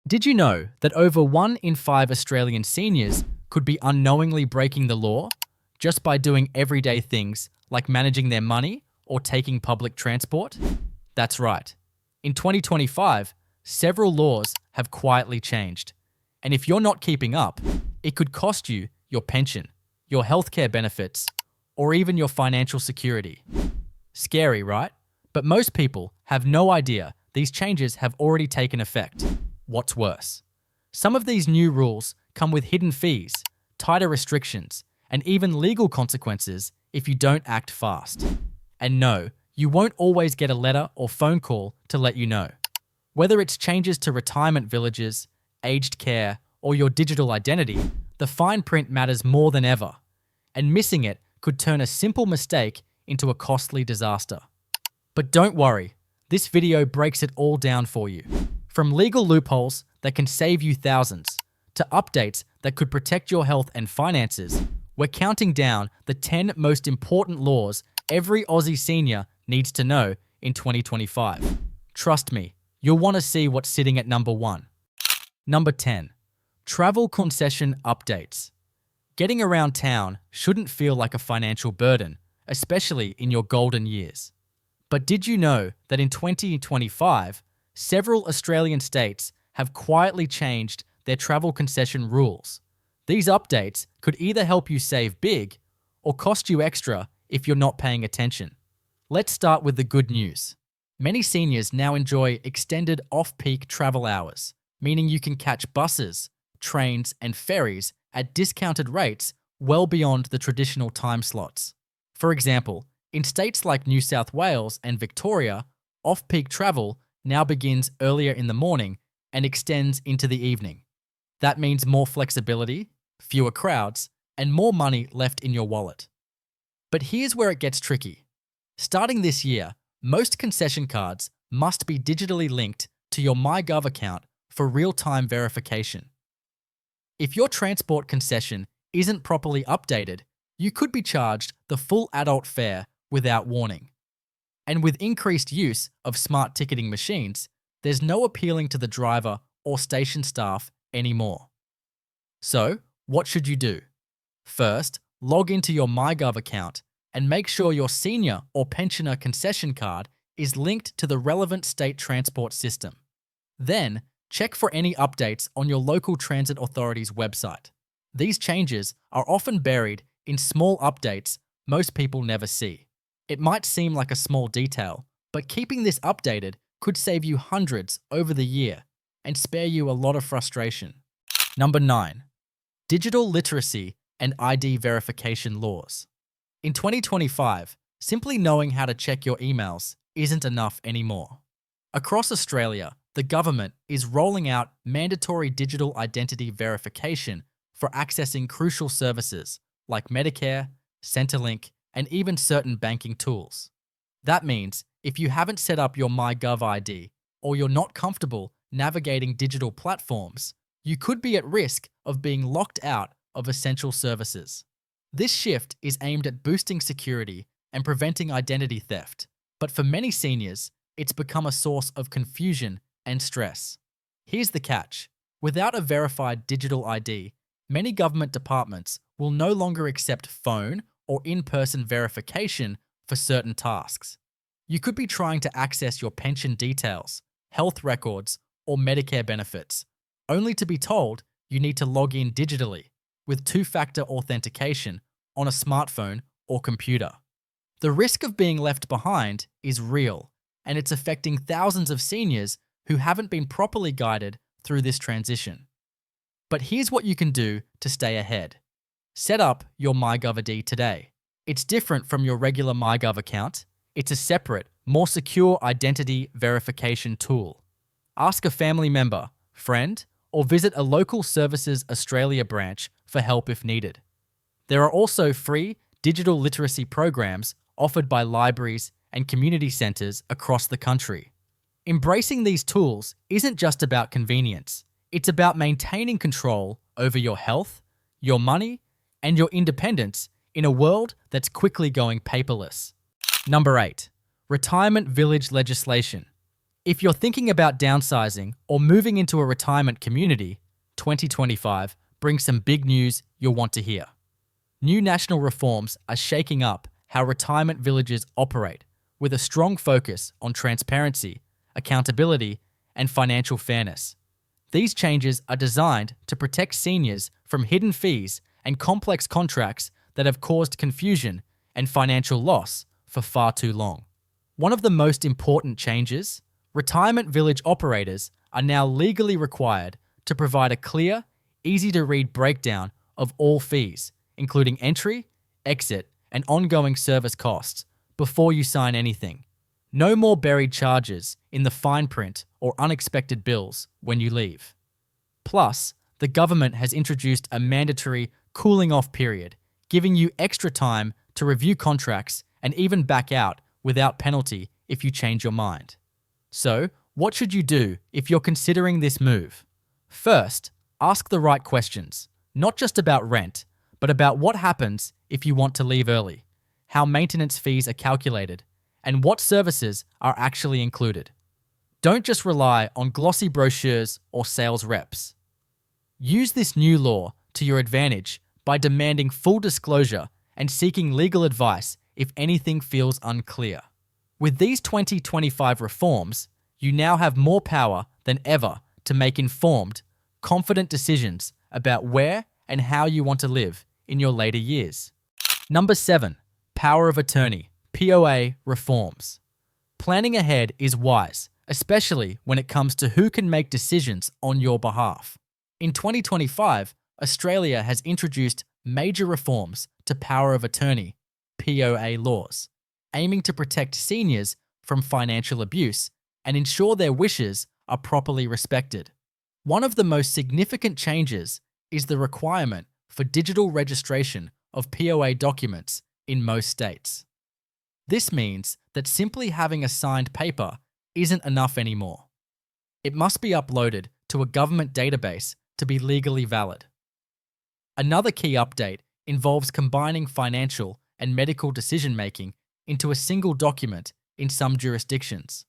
Did you know that over 1 in 5 Australian seniors could be unknowingly breaking the law just by doing everyday things like managing their money or taking public transport? That's right. In 2025, several laws have quietly changed. And if you're not keeping up, it could cost you your pension, your healthcare benefits, or even your financial security. Scary, right? But most people have no idea these changes have already taken effect. What's worse? Some of these new rules come with hidden fees, tighter restrictions, and even legal consequences if you don't act fast. And no, you won't always get a letter or phone call to let you know. Whether it's changes to retirement villages, aged care, or your digital identity, the fine print matters more than ever. And missing it could turn a simple mistake into a costly disaster. But don't worry, this video breaks it all down for you. From legal loopholes that can save you thousands, to updates that could protect your health and finances, we're counting down the 10 most important laws every Aussie senior needs to know in 2025. Trust me, you'll want to see what's sitting at number 1. Number 10. Travel concession updates. Getting around town shouldn't feel like a financial burden, especially in your golden years. But did you know that in 2025, several Australian states have quietly changed their travel concession rules? These updates could either help you save big or cost you extra if you're not paying attention. Let's start with the good news. Many seniors now enjoy extended off-peak travel hours, meaning you can catch buses, trains, and ferries at discounted rates well beyond the traditional time slots. For example, in states like New South Wales and Victoria, off-peak travel now begins earlier in the morning and extends into the evening. That means more flexibility, fewer crowds, and more money left in your wallet. But here's where it gets tricky. Starting this year, most concession cards must be digitally linked to your MyGov account for real-time verification. If your transport concession isn't properly updated, you could be charged the full adult fare without warning. And with increased use of smart ticketing machines, there's no appealing to the driver or station staff anymore. So, what should you do? First, log into your MyGov account and make sure your senior or pensioner concession card is linked to the relevant state transport system. Then, check for any updates on your local transit authority's website. These changes are often buried in small updates most people never see. It might seem like a small detail, but keeping this updated could save you hundreds over the year and spare you a lot of frustration. Number 9. Digital literacy and ID verification laws. In 2025, simply knowing how to check your emails isn't enough anymore. Across Australia, the government is rolling out mandatory digital identity verification for accessing crucial services like Medicare, Centrelink, and even certain banking tools. That means if you haven't set up your MyGov ID or you're not comfortable navigating digital platforms, you could be at risk of being locked out of essential services. This shift is aimed at boosting security and preventing identity theft, but for many seniors, it's become a source of confusion and stress. Here's the catch. Without a verified digital ID, many government departments will no longer accept phone or in-person verification for certain tasks. You could be trying to access your pension details, health records, or Medicare benefits, only to be told you need to log in digitally with two-factor authentication on a smartphone or computer. The risk of being left behind is real, and it's affecting thousands of seniors who haven't been properly guided through this transition. But here's what you can do to stay ahead. Set up your MyGov ID today. It's different from your regular MyGov account. It's a separate, more secure identity verification tool. Ask a family member, friend, or visit a local Services Australia branch for help if needed. There are also free digital literacy programs offered by libraries and community centres across the country. Embracing these tools isn't just about convenience. It's about maintaining control over your health, your money, and your independence in a world that's quickly going paperless. Number 8. Retirement village legislation. If you're thinking about downsizing or moving into a retirement community, 2025 brings some big news you'll want to hear. New national reforms are shaking up how retirement villages operate, with a strong focus on transparency, accountability, and financial fairness. These changes are designed to protect seniors from hidden fees and complex contracts that have caused confusion and financial loss for far too long. One of the most important changes: retirement village operators are now legally required to provide a clear, easy-to-read breakdown of all fees, including entry, exit, and ongoing service costs, before you sign anything. No more buried charges in the fine print or unexpected bills when you leave. Plus, the government has introduced a mandatory cooling-off period, giving you extra time to review contracts and even back out without penalty if you change your mind. So, what should you do if you're considering this move? First, ask the right questions, not just about rent, but about what happens if you want to leave early, how maintenance fees are calculated, and what services are actually included. Don't just rely on glossy brochures or sales reps. Use this new law to your advantage by demanding full disclosure and seeking legal advice if anything feels unclear. With these 2025 reforms, you now have more power than ever to make informed, confident decisions about where and how you want to live in your later years. Number 7. Power of Attorney, POA reforms. Planning ahead is wise, especially when it comes to who can make decisions on your behalf. In 2025, Australia has introduced major reforms to power of attorney, POA laws, aiming to protect seniors from financial abuse and ensure their wishes are properly respected. One of the most significant changes is the requirement for digital registration of POA documents in most states. This means that simply having a signed paper isn't enough anymore. It must be uploaded to a government database to be legally valid. Another key update involves combining financial and medical decision-making into a single document in some jurisdictions.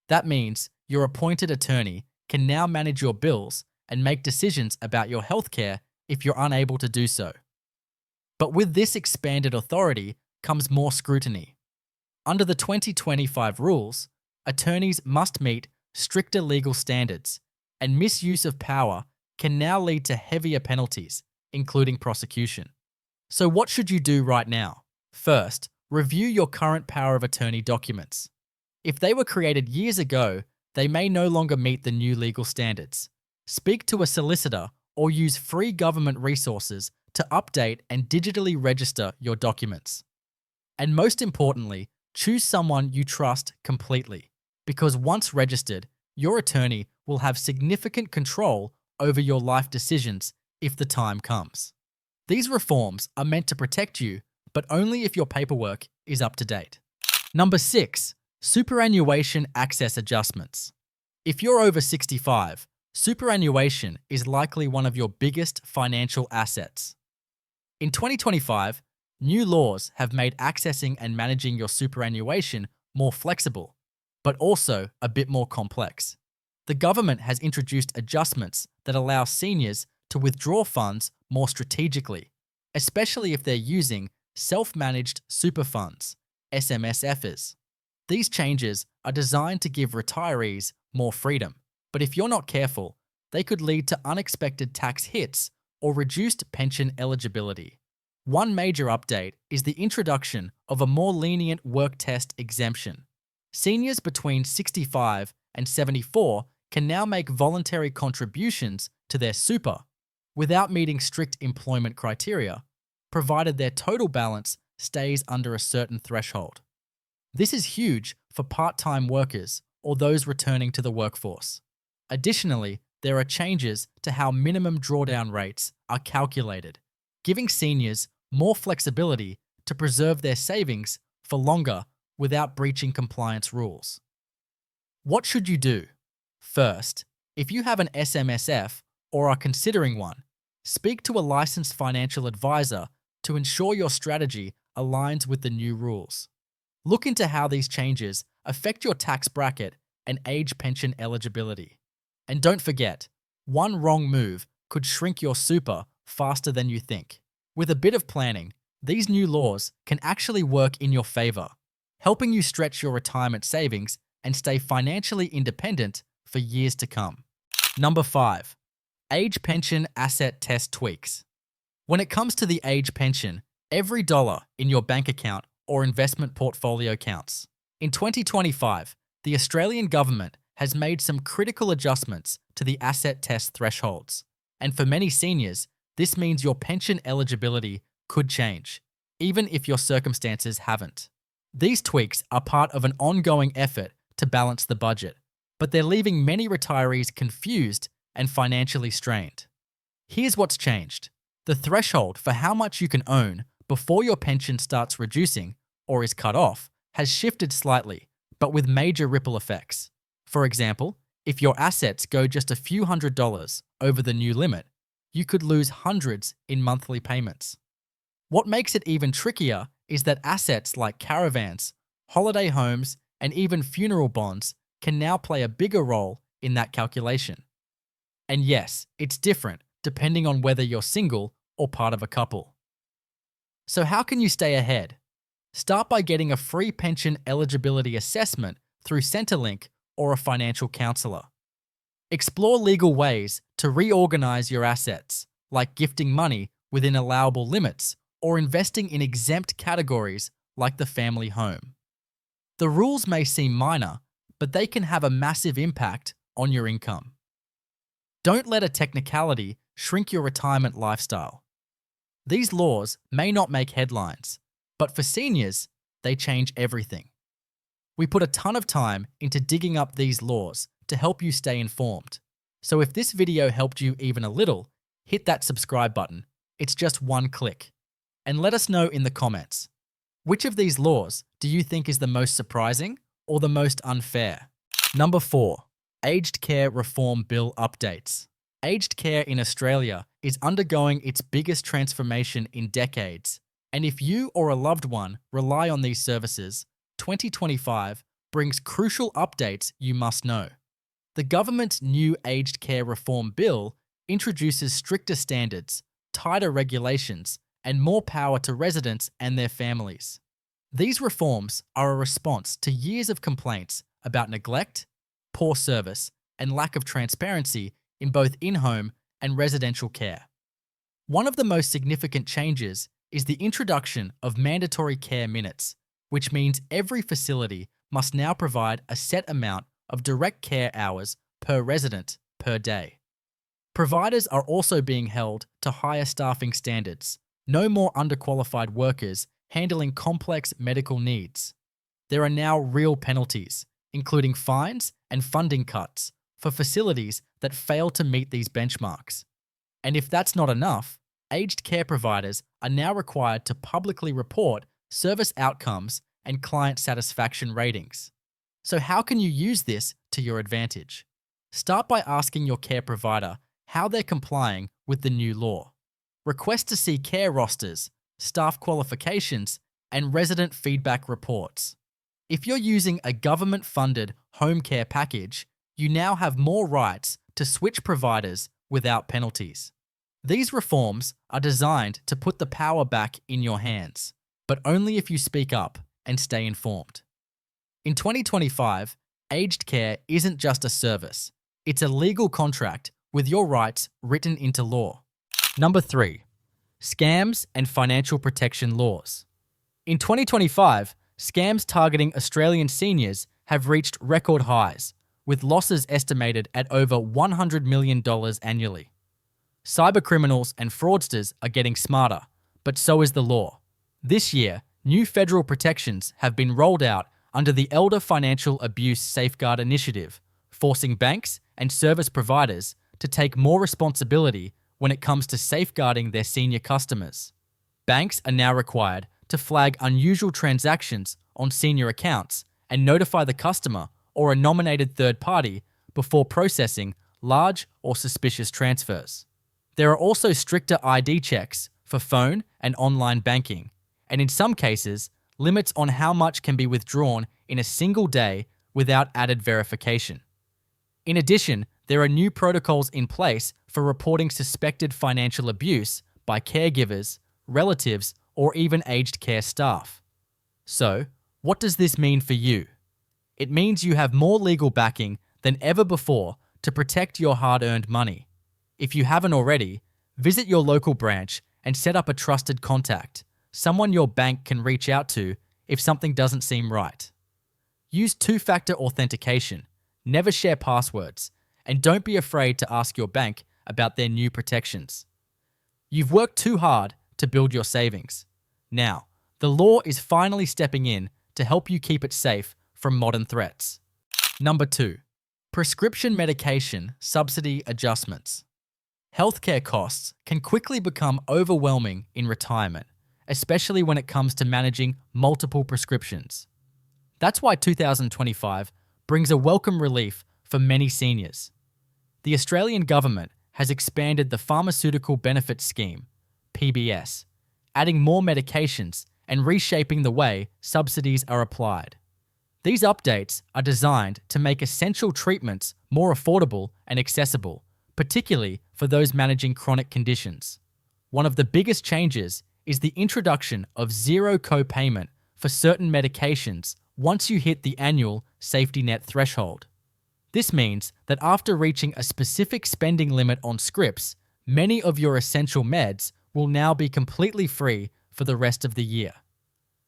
That means your appointed attorney can now manage your bills and make decisions about your healthcare if you're unable to do so. But with this expanded authority comes more scrutiny. Under the 2025 rules, attorneys must meet stricter legal standards, and misuse of power can now lead to heavier penalties, including prosecution. So what should you do right now? First, review your current power of attorney documents. If they were created years ago, they may no longer meet the new legal standards. Speak to a solicitor or use free government resources to update and digitally register your documents. And most importantly, choose someone you trust completely, because once registered, your attorney will have significant control over your life decisions if the time comes. These reforms are meant to protect you, but only if your paperwork is up to date. Number 6. Superannuation access adjustments. If you're over 65, superannuation is likely one of your biggest financial assets. In 2025, new laws have made accessing and managing your superannuation more flexible, but also a bit more complex. The government has introduced adjustments that allow seniors to withdraw funds more strategically, especially if they're using self-managed super funds, SMSFs. These changes are designed to give retirees more freedom, but if you're not careful, they could lead to unexpected tax hits or reduced pension eligibility. One major update is the introduction of a more lenient work test exemption. Seniors between 65 and 74 can now make voluntary contributions to their super without meeting strict employment criteria, provided their total balance stays under a certain threshold. This is huge for part-time workers or those returning to the workforce. Additionally, there are changes to how minimum drawdown rates are calculated, giving seniors more flexibility to preserve their savings for longer without breaching compliance rules. What should you do? First, if you have an SMSF or are considering one, speak to a licensed financial advisor to ensure your strategy aligns with the new rules. Look into how these changes affect your tax bracket and age pension eligibility. And don't forget, one wrong move could shrink your super faster than you think. With a bit of planning, these new laws can actually work in your favor, helping you stretch your retirement savings and stay financially independent for years to come. Number 5. Age pension asset test tweaks. When it comes to the age pension, every dollar in your bank account or investment portfolio counts. In 2025, the Australian government has made some critical adjustments to the asset test thresholds. And for many seniors, this means your pension eligibility could change, even if your circumstances haven't. These tweaks are part of an ongoing effort to balance the budget, but they're leaving many retirees confused and financially strained. Here's what's changed. The threshold for how much you can own before your pension starts reducing or is cut off has shifted slightly, but with major ripple effects. For example, if your assets go just a few $100s over the new limit, you could lose hundreds in monthly payments. What makes it even trickier is that assets like caravans, holiday homes, and even funeral bonds can now play a bigger role in that calculation. And yes, it's different depending on whether you're single or part of a couple. So how can you stay ahead? Start by getting a free pension eligibility assessment through Centrelink or a financial counselor. Explore legal ways to reorganize your assets, like gifting money within allowable limits or investing in exempt categories like the family home. The rules may seem minor, but they can have a massive impact on your income. Don't let a technicality shrink your retirement lifestyle. These laws may not make headlines, but for seniors, they change everything. We put a ton of time into digging up these laws to help you stay informed. So if this video helped you even a little, hit that subscribe button. It's just one click. And let us know in the comments, which of these laws do you think is the most surprising or the most unfair? Number 4. Aged Care Reform Bill updates. Aged care in Australia is undergoing its biggest transformation in decades. And if you or a loved one rely on these services, 2025 brings crucial updates you must know. The government's new Aged Care Reform Bill introduces stricter standards, tighter regulations, and more power to residents and their families. These reforms are a response to years of complaints about neglect, poor service, and lack of transparency in both in-home and residential care. One of the most significant changes is the introduction of mandatory care minutes, which means every facility must now provide a set amount of direct care hours per resident per day. Providers are also being held to higher staffing standards. No more underqualified workers handling complex medical needs. There are now real penalties, including fines and funding cuts for facilities that fail to meet these benchmarks. And if that's not enough, aged care providers are now required to publicly report service outcomes and client satisfaction ratings. So how can you use this to your advantage? Start by asking your care provider how they're complying with the new law. Request to see care rosters, staff qualifications, and resident feedback reports. If you're using a government-funded home care package, you now have more rights to switch providers without penalties. These reforms are designed to put the power back in your hands, but only if you speak up and stay informed. In 2025, aged care isn't just a service. It's a legal contract with your rights written into law. Number 3. Scams and financial protection laws. In 2025, scams targeting Australian seniors have reached record highs, with losses estimated at over $100 million annually. Cybercriminals and fraudsters are getting smarter, but so is the law. This year, new federal protections have been rolled out under the Elder Financial Abuse Safeguard Initiative, forcing banks and service providers to take more responsibility when it comes to safeguarding their senior customers. Banks are now required to flag unusual transactions on senior accounts and notify the customer or a nominated third party before processing large or suspicious transfers. There are also stricter ID checks for phone and online banking, and in some cases, limits on how much can be withdrawn in a single day without added verification. In addition, there are new protocols in place for reporting suspected financial abuse by caregivers, relatives, or even aged care staff. So, what does this mean for you? It means you have more legal backing than ever before to protect your hard-earned money. If you haven't already, visit your local branch and set up a trusted contact, someone your bank can reach out to if something doesn't seem right. Use two-factor authentication, never share passwords, and don't be afraid to ask your bank about their new protections. You've worked too hard to build your savings. Now, the law is finally stepping in to help you keep it safe from modern threats. Number 2. Prescription medication subsidy adjustments. Healthcare costs can quickly become overwhelming in retirement, especially when it comes to managing multiple prescriptions. That's why 2025 brings a welcome relief for many seniors. The Australian government has expanded the Pharmaceutical Benefits Scheme, PBS, adding more medications and reshaping the way subsidies are applied. These updates are designed to make essential treatments more affordable and accessible, particularly for those managing chronic conditions. One of the biggest changes is the introduction of zero co-payment for certain medications once you hit the annual safety net threshold. This means that after reaching a specific spending limit on scripts, many of your essential meds will now be completely free for the rest of the year.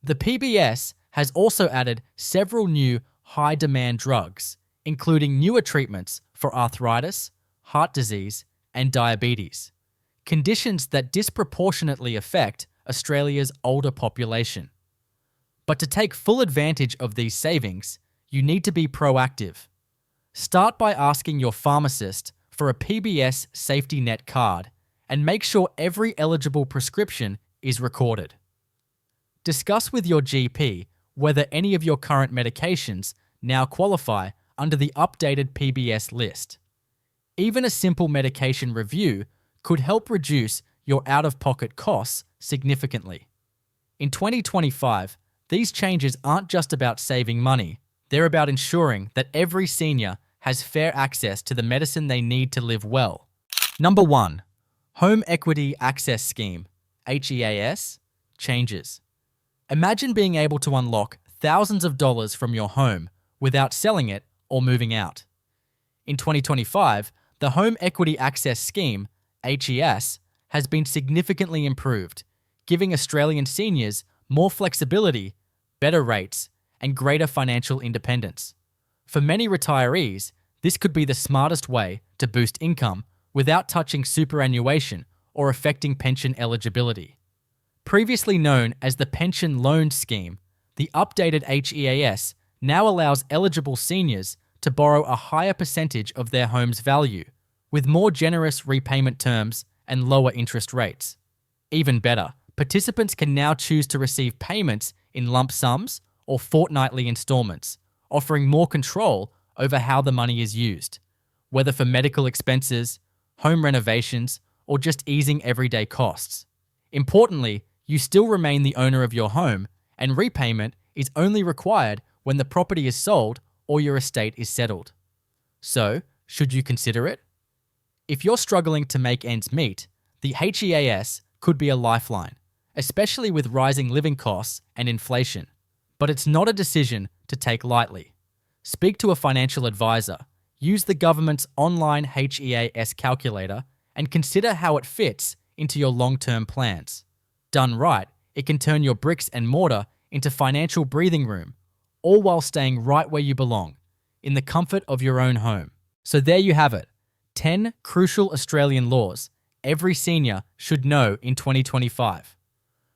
The PBS has also added several new high-demand drugs, including newer treatments for arthritis, heart disease, and diabetes, conditions that disproportionately affect Australia's older population. But to take full advantage of these savings, you need to be proactive. Start by asking your pharmacist for a PBS safety net card and make sure every eligible prescription is recorded. Discuss with your GP whether any of your current medications now qualify under the updated PBS list. Even a simple medication review could help reduce your out-of-pocket costs significantly. In 2025, these changes aren't just about saving money, they're about ensuring that every senior has fair access to the medicine they need to live well. Number 1. Home Equity Access Scheme, HEAS, changes. Imagine being able to unlock thousands of dollars from your home without selling it or moving out. In 2025, the Home Equity Access Scheme, HEAS, has been significantly improved, giving Australian seniors more flexibility, better rates, and greater financial independence. For many retirees, this could be the smartest way to boost income without touching superannuation or affecting pension eligibility. Previously known as the Pension Loan Scheme, the updated HEAS now allows eligible seniors to borrow a higher percentage of their home's value, with more generous repayment terms and lower interest rates. Even better, participants can now choose to receive payments in lump sums or fortnightly installments, offering more control over how the money is used, whether for medical expenses, home renovations, or just easing everyday costs. Importantly, you still remain the owner of your home, and repayment is only required when the property is sold or your estate is settled. So, should you consider it? If you're struggling to make ends meet, the HEAS could be a lifeline, especially with rising living costs and inflation. But it's not a decision to take lightly. Speak to a financial advisor, use the government's online HEAS calculator, and consider how it fits into your long-term plans. Done right, it can turn your bricks and mortar into financial breathing room, all while staying right where you belong, in the comfort of your own home. So there you have it, 10 crucial Australian laws every senior should know in 2025.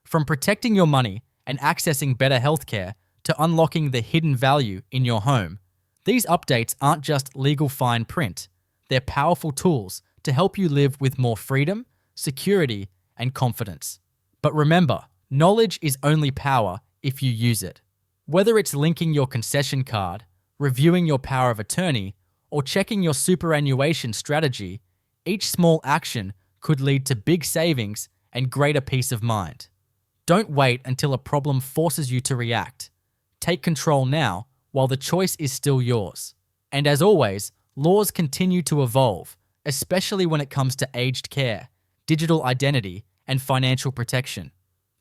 From protecting your money and accessing better healthcare to unlocking the hidden value in your home, these updates aren't just legal fine print, they're powerful tools to help you live with more freedom, security, and confidence. But remember, knowledge is only power if you use it. Whether it's linking your concession card, reviewing your power of attorney, or checking your superannuation strategy, each small action could lead to big savings and greater peace of mind. Don't wait until a problem forces you to react. Take control now while the choice is still yours. And as always, laws continue to evolve, especially when it comes to aged care, digital identity, and financial protection.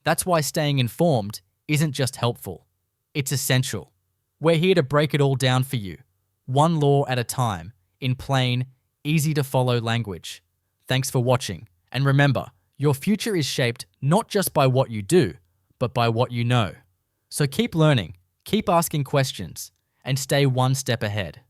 That's why staying informed isn't just helpful, it's essential. We're here to break it all down for you, one law at a time, in plain, easy to follow language. Thanks for watching, and remember, your future is shaped not just by what you do, but by what you know. So keep learning, keep asking questions, and stay one step ahead.